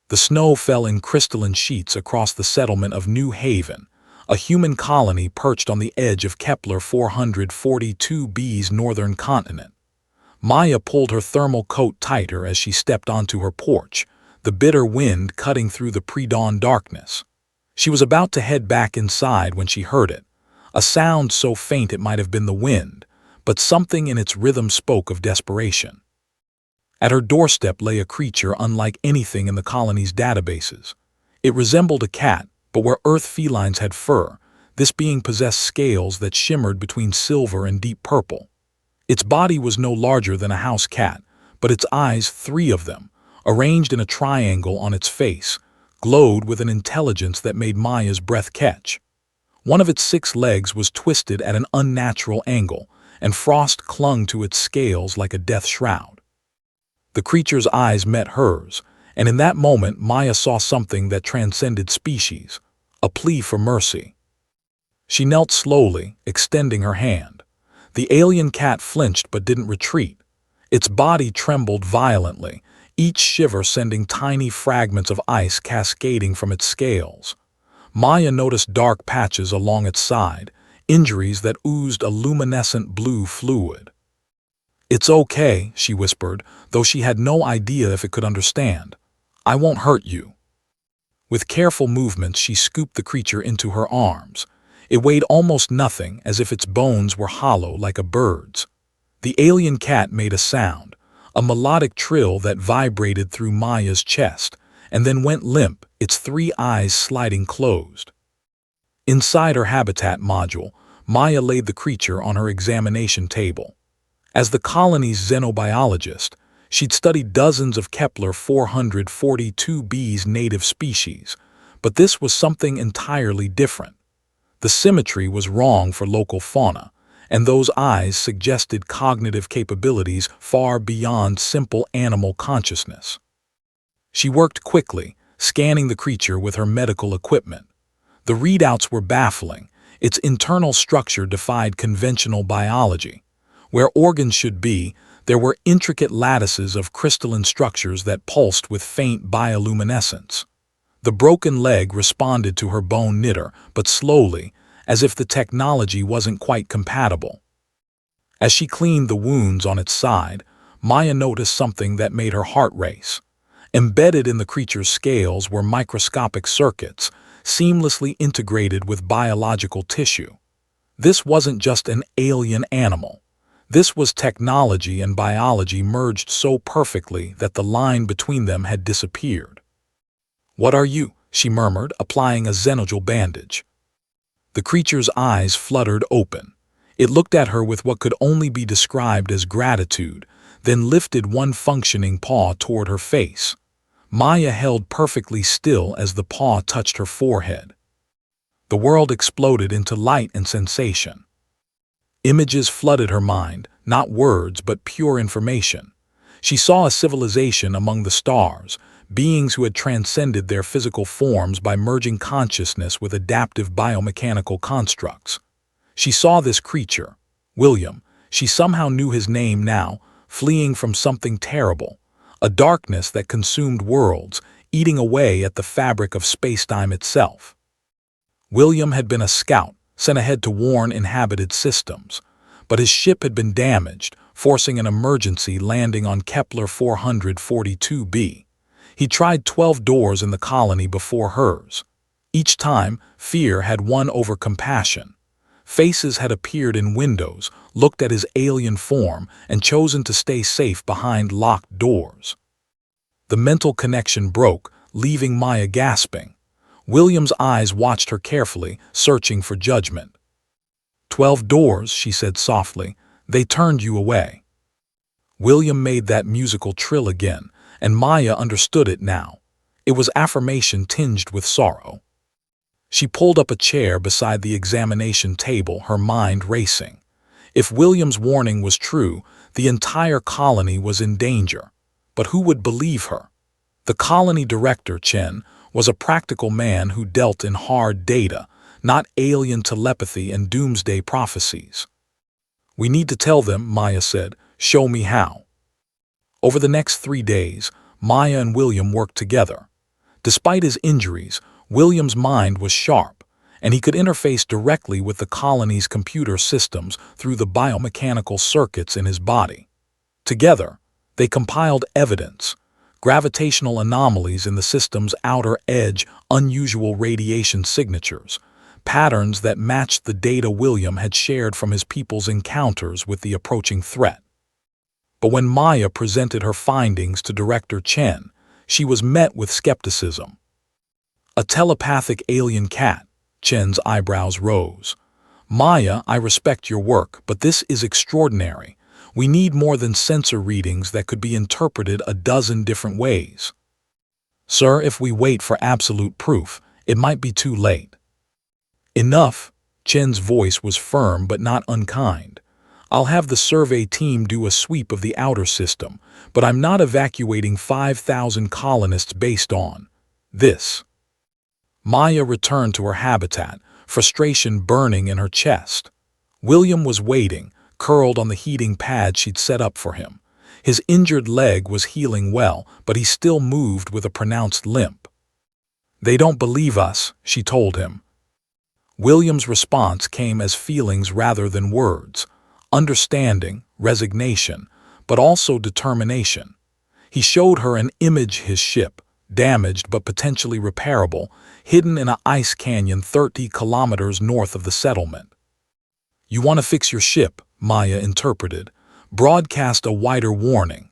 The snow fell in crystalline sheets across the settlement of New Haven, a human colony perched on the edge of Kepler 442b's northern continent. Maya pulled her thermal coat tighter as she stepped onto her porch, the bitter wind cutting through the pre-dawn darkness. She was about to head back inside when she heard it, a sound so faint it might have been the wind, but something in its rhythm spoke of desperation. At her doorstep lay a creature unlike anything in the colony's databases. It resembled a cat, but where Earth felines had fur, this being possessed scales that shimmered between silver and deep purple. Its body was no larger than a house cat, but its eyes, 3 of them, arranged in a triangle on its face, glowed with an intelligence that made Maya's breath catch. One of its 6 legs was twisted at an unnatural angle, and frost clung to its scales like a death shroud. The creature's eyes met hers, and in that moment Maya saw something that transcended species, a plea for mercy. She knelt slowly, extending her hand. The alien cat flinched but didn't retreat. Its body trembled violently, each shiver sending tiny fragments of ice cascading from its scales. Maya noticed dark patches along its side, injuries that oozed a luminescent blue fluid. "It's okay," she whispered, though she had no idea if it could understand. "I won't hurt you." With careful movements, she scooped the creature into her arms. It weighed almost nothing, as if its bones were hollow like a bird's. The alien cat made a sound, a melodic trill that vibrated through Maya's chest, and then went limp, its 3 eyes sliding closed. Inside her habitat module, Maya laid the creature on her examination table. As the colony's xenobiologist, she'd studied dozens of Kepler 442b's native species, but this was something entirely different. The symmetry was wrong for local fauna, and those eyes suggested cognitive capabilities far beyond simple animal consciousness. She worked quickly, scanning the creature with her medical equipment. The readouts were baffling. Its internal structure defied conventional biology. Where organs should be, there were intricate lattices of crystalline structures that pulsed with faint bioluminescence. The broken leg responded to her bone knitter, but slowly, as if the technology wasn't quite compatible. As she cleaned the wounds on its side, Maya noticed something that made her heart race. Embedded in the creature's scales were microscopic circuits, seamlessly integrated with biological tissue. This wasn't just an alien animal. This was technology and biology merged so perfectly that the line between them had disappeared. "What are you?" she murmured, applying a xenogel bandage. The creature's eyes fluttered open. It looked at her with what could only be described as gratitude, then lifted one functioning paw toward her face. Maya held perfectly still as the paw touched her forehead. The world exploded into light and sensation. Images flooded her mind, not words but pure information. She saw a civilization among the stars, beings who had transcended their physical forms by merging consciousness with adaptive biomechanical constructs. She saw this creature, William. She somehow knew his name now, fleeing from something terrible, a darkness that consumed worlds, eating away at the fabric of spacetime itself. William had been a scout, sent ahead to warn inhabited systems, but his ship had been damaged, forcing an emergency landing on Kepler 442b. He tried 12 doors in the colony before hers. Each time, fear had won over compassion. Faces had appeared in windows, looked at his alien form, and chosen to stay safe behind locked doors. The mental connection broke, leaving Maya gasping. William's eyes watched her carefully, searching for judgment. 12 doors, she said softly. They turned you away. William made that musical trill again, and Maya understood it now. It was affirmation tinged with sorrow. She pulled up a chair beside the examination table, her mind racing. If William's warning was true, the entire colony was in danger. But who would believe her? The colony director, Chen, was a practical man who dealt in hard data, not alien telepathy and doomsday prophecies. "We need to tell them," Maya said. "Show me how." Over the next 3 days, Maya and William worked together. Despite his injuries, William's mind was sharp, and he could interface directly with the colony's computer systems through the biomechanical circuits in his body. Together, they compiled evidence: gravitational anomalies in the system's outer edge, unusual radiation signatures, patterns that matched the data William had shared from his people's encounters with the approaching threat. But when Maya presented her findings to Director Chen, she was met with skepticism. "A telepathic alien cat," Chen's eyebrows rose. "Maya, I respect your work, but this is extraordinary. We need more than sensor readings that could be interpreted a dozen different ways." "Sir, if we wait for absolute proof, it might be too late." "Enough." Chen's voice was firm but not unkind. "I'll have the survey team do a sweep of the outer system, but I'm not evacuating 5,000 colonists based on this." Maya returned to her habitat, frustration burning in her chest. William was waiting, curled on the heating pad she'd set up for him. His injured leg was healing well, but he still moved with a pronounced limp. "They don't believe us," she told him. William's response came as feelings rather than words: understanding, resignation, but also determination. He showed her an image: his ship, damaged but potentially repairable, hidden in an ice canyon 30 kilometers north of the settlement. "You want to fix your ship," Maya interpreted, broadcast a wider warning.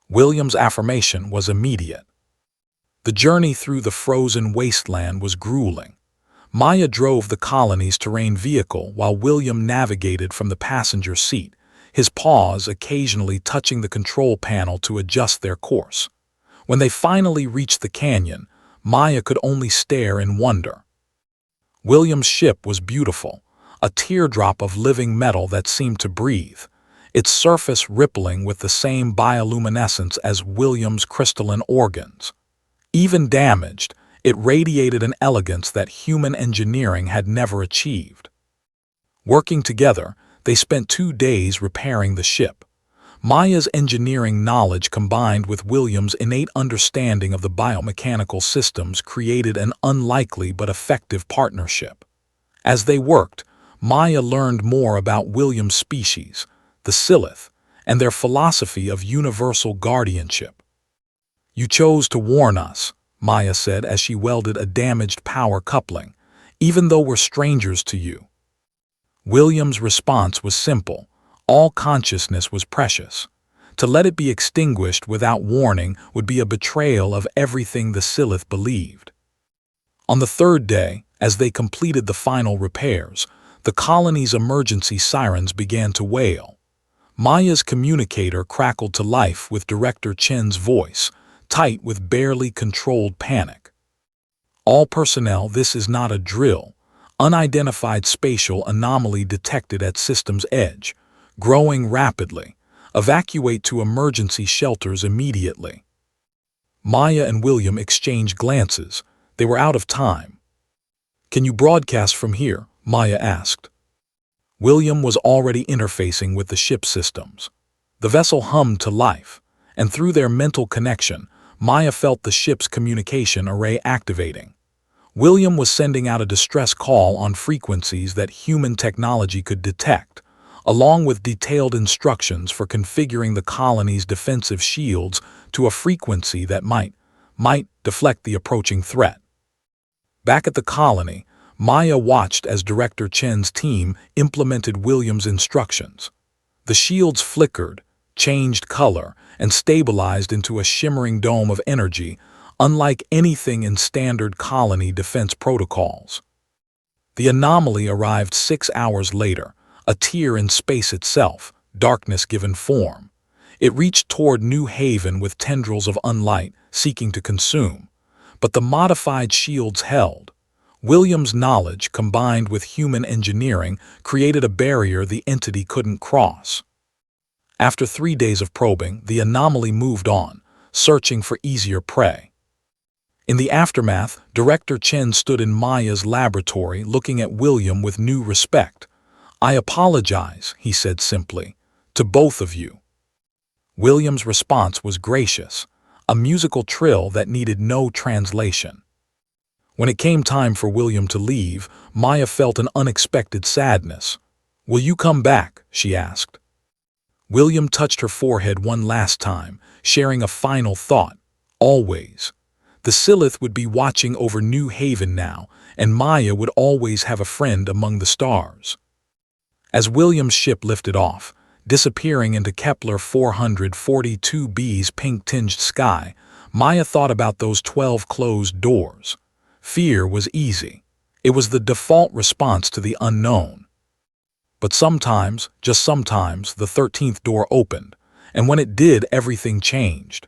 William's affirmation was immediate. The journey through the frozen wasteland was grueling. Maya drove the colony's terrain vehicle while William navigated from the passenger seat, his paws occasionally touching the control panel to adjust their course. When they finally reached the canyon, Maya could only stare in wonder. William's ship was beautiful, a teardrop of living metal that seemed to breathe, its surface rippling with the same bioluminescence as William's crystalline organs. Even damaged, it radiated an elegance that human engineering had never achieved. Working together, they spent 2 days repairing the ship. Maya's engineering knowledge combined with William's innate understanding of the biomechanical systems created an unlikely but effective partnership. As they worked, Maya learned more about William's species, the Silith, and their philosophy of universal guardianship. "You chose to warn us," Maya said as she welded a damaged power coupling, "even though we're strangers to you." William's response was simple: all consciousness was precious. To let it be extinguished without warning would be a betrayal of everything the Silith believed. On the 3rd day, as they completed the final repairs, the colony's emergency sirens began to wail. Maya's communicator crackled to life with Director Chen's voice, tight with barely controlled panic. "All personnel, this is not a drill. Unidentified spatial anomaly detected at system's edge. Growing rapidly. Evacuate to emergency shelters immediately." Maya and William exchanged glances. They were out of time. "Can you broadcast from here?" Maya asked. William was already interfacing with the ship systems. The vessel hummed to life, and through their mental connection, Maya felt the ship's communication array activating. William was sending out a distress call on frequencies that human technology could detect, along with detailed instructions for configuring the colony's defensive shields to a frequency that might deflect the approaching threat. Back at the colony, Maya watched as Director Chen's team implemented William's instructions. The shields flickered, changed color, and stabilized into a shimmering dome of energy, unlike anything in standard colony defense protocols. The anomaly arrived 6 hours later, a tear in space itself, darkness given form. It reached toward New Haven with tendrils of unlight, seeking to consume. But the modified shields held. William's knowledge, combined with human engineering, created a barrier the entity couldn't cross. After 3 days of probing, the anomaly moved on, searching for easier prey. In the aftermath, Director Chen stood in Maya's laboratory looking at William with new respect. "I apologize," he said simply, "to both of you." William's response was gracious. a musical trill that needed no translation. When it came time for William to leave, Maya felt an unexpected sadness. "Will you come back?" she asked. William touched her forehead one last time, sharing a final thought. Always. The Silith would be watching over New Haven now, and Maya would always have a friend among the stars. As William's ship lifted off, disappearing into Kepler 442b's pink-tinged sky, Maya thought about those 12 closed doors. Fear was easy. It was the default response to the unknown. But sometimes, just sometimes, the 13th door opened, and when it did, everything changed.